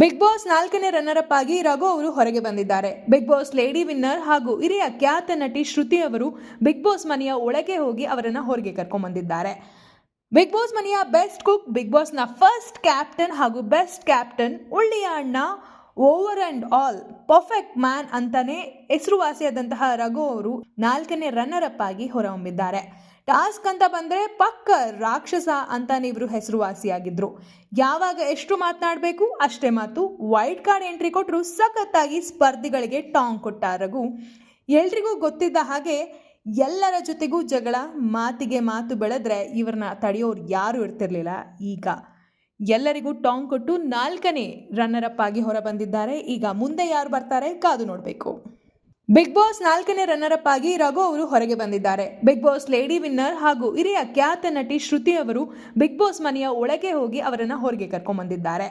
Big boss 4ನೇ runner up ಆಗಿ ರಘು ಅವರು ಹೊರಗೆ ಬಂದಿದ್ದಾರೆ. ಬಿಗ್ ಬಾಸ್ ಲೇಡಿ ವಿನ್ನರ್ ಹಾಗೂ ಹಿರಿಯ ಖ್ಯಾತ ನಟಿ ಶ್ರುತಿ ಅವರು ಬಿಗ್ ಬಾಸ್ ಮನೆಯ ಒಳಗೆ ಹೋಗಿ ಅವರನ್ನು ಹೊರಗೆ ಕರ್ಕೊಂಡ್ ಬಂದಿದ್ದಾರೆ. ಬಿಗ್ ಬಾಸ್ ಮನೆಯ ಬೆಸ್ಟ್ ಕುಕ್, ಬಿಗ್ ಬಾಸ್ನ ಫಸ್ಟ್ ಕ್ಯಾಪ್ಟನ್ ಹಾಗೂ ಬೆಸ್ಟ್ ಕ್ಯಾಪ್ಟನ್, ಒಳ್ಳೆಯ ಅಣ್ಣ, over and all perfect man ಅಂತಾನೆ ಹೆಸರುವಾಸಿಯಾದಂತಹ ರಘು ಅವರು 4ನೇ ರನ್ನರ್ ಅಪ್ ಆಗಿ ಹೊರಹೊಮ್ಮಿದ್ದಾರೆ. ಟಾಸ್ಕ್ ಅಂತ ಬಂದರೆ ಪಕ್ಕ ರಾಕ್ಷಸ ಅಂತಾನೆ ಇವರು ಹೆಸರುವಾಸಿಯಾಗಿದ್ರು. ಯಾವಾಗ ಎಷ್ಟು ಮಾತನಾಡಬೇಕು ಅಷ್ಟೇ ಮಾತು. ವೈಲ್ಡ್ ಕಾರ್ಡ್ ಎಂಟ್ರಿ ಕೊಟ್ಟರು ಸಖತ್ತಾಗಿ ಸ್ಪರ್ಧಿಗಳಿಗೆ ಟಾಂಗ್ ಕೊಟ್ಟ ರಘು. ಎಲ್ರಿಗೂ ಗೊತ್ತಿದ್ದ ಹಾಗೆ ಎಲ್ಲರ ಜೊತೆಗೂ ಜಗಳ, ಮಾತಿಗೆ ಮಾತು ಬೆಳೆದ್ರೆ ಇವ್ರನ್ನ ತಡೆಯೋರು ಯಾರು ಇರ್ತಿರ್ಲಿಲ್ಲ. ಈಗ ಎಲ್ಲರಿಗೂ ಟಾಂಗ್ ಕೊಟ್ಟು 4ನೇ ರನ್ನರ್ ಅಪ್ ಆಗಿ ಹೊರ ಬಂದಿದ್ದಾರೆ. ಈಗ ಮುಂದೆ ಯಾರು ಬರ್ತಾರೆ ಕಾದು ನೋಡಬೇಕು. ಬಿಗ್ ಬಾಸ್ 4ನೇ ರನ್ನರ್ ಅಪ್ ಆಗಿ ರಘು ಅವರು ಹೊರಗೆ ಬಂದಿದ್ದಾರೆ. ಬಿಗ್ ಬಾಸ್ ಲೇಡಿ ವಿನ್ನರ್ ಹಾಗೂ ಹಿರಿಯ ಖ್ಯಾತ ನಟಿ ಶ್ರುತಿ ಅವರು ಬಿಗ್ ಬಾಸ್ ಮನೆಯ ಒಳಗೆ ಹೋಗಿ ಅವರನ್ನು ಹೊರಗೆ ಕರ್ಕೊಂಡ್ ಬಂದಿದ್ದಾರೆ.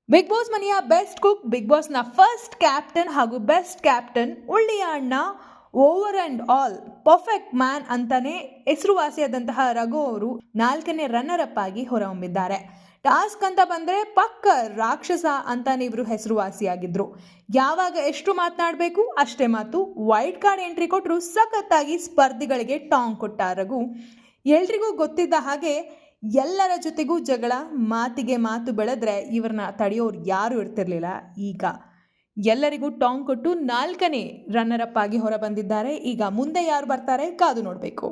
ಬಿಗ್ ಬಾಸ್ ಮನೆಯ ಬೆಸ್ಟ್ ಕುಕ್, ಬಿಗ್ ಬಾಸ್ನ ಫಸ್ಟ್ ಕ್ಯಾಪ್ಟನ್ ಹಾಗೂ ಬೆಸ್ಟ್ ಕ್ಯಾಪ್ಟನ್, ಒಳ್ಳೆಯ ಅಣ್ಣ, over and all perfect man ಅಂತಾನೆ ಹೆಸರುವಾಸಿಯಾದಂತಹ ರಘು ಅವರು 4ನೇ ರನ್ನರ್ ಅಪ್ ಆಗಿ ಹೊರಹೊಮ್ಮಿದ್ದಾರೆ. ಟಾಸ್ಕ್ ಅಂತ ಬಂದರೆ ಪಕ್ಕ ರಾಕ್ಷಸ ಅಂತಾನೆ ಇವರು ಹೆಸರುವಾಸಿಯಾಗಿದ್ರು. ಯಾವಾಗ ಎಷ್ಟು ಮಾತನಾಡಬೇಕು ಅಷ್ಟೇ ಮಾತು. ವೈಲ್ಡ್ ಕಾರ್ಡ್ ಎಂಟ್ರಿ ಕೊಟ್ಟರು ಸಖತ್ತಾಗಿ ಸ್ಪರ್ಧಿಗಳಿಗೆ ಟಾಂಗ್ ಕೊಟ್ಟ ರಘು. ಎಲ್ರಿಗೂ ಗೊತ್ತಿದ್ದ ಹಾಗೆ ಎಲ್ಲರ ಜೊತೆಗೂ ಜಗಳ, ಮಾತಿಗೆ ಮಾತು ಬೆಳೆದ್ರೆ ಇವ್ರನ್ನ ತಡೆಯೋರು ಯಾರು ಇರ್ತಿರ್ಲಿಲ್ಲ. ಈಗ ಎಲ್ಲರಿಗೂ ಟಾಂಗ್ ಕೊಟ್ಟು 4ನೇ ರನ್ನರ್ ಅಪ್ ಆಗಿ ಹೊರ ಬಂದಿದ್ದಾರೆ. ಈಗ ಮುಂದೆ ಯಾರು ಬರ್ತಾರೆ ಕಾದು ನೋಡಬೇಕು.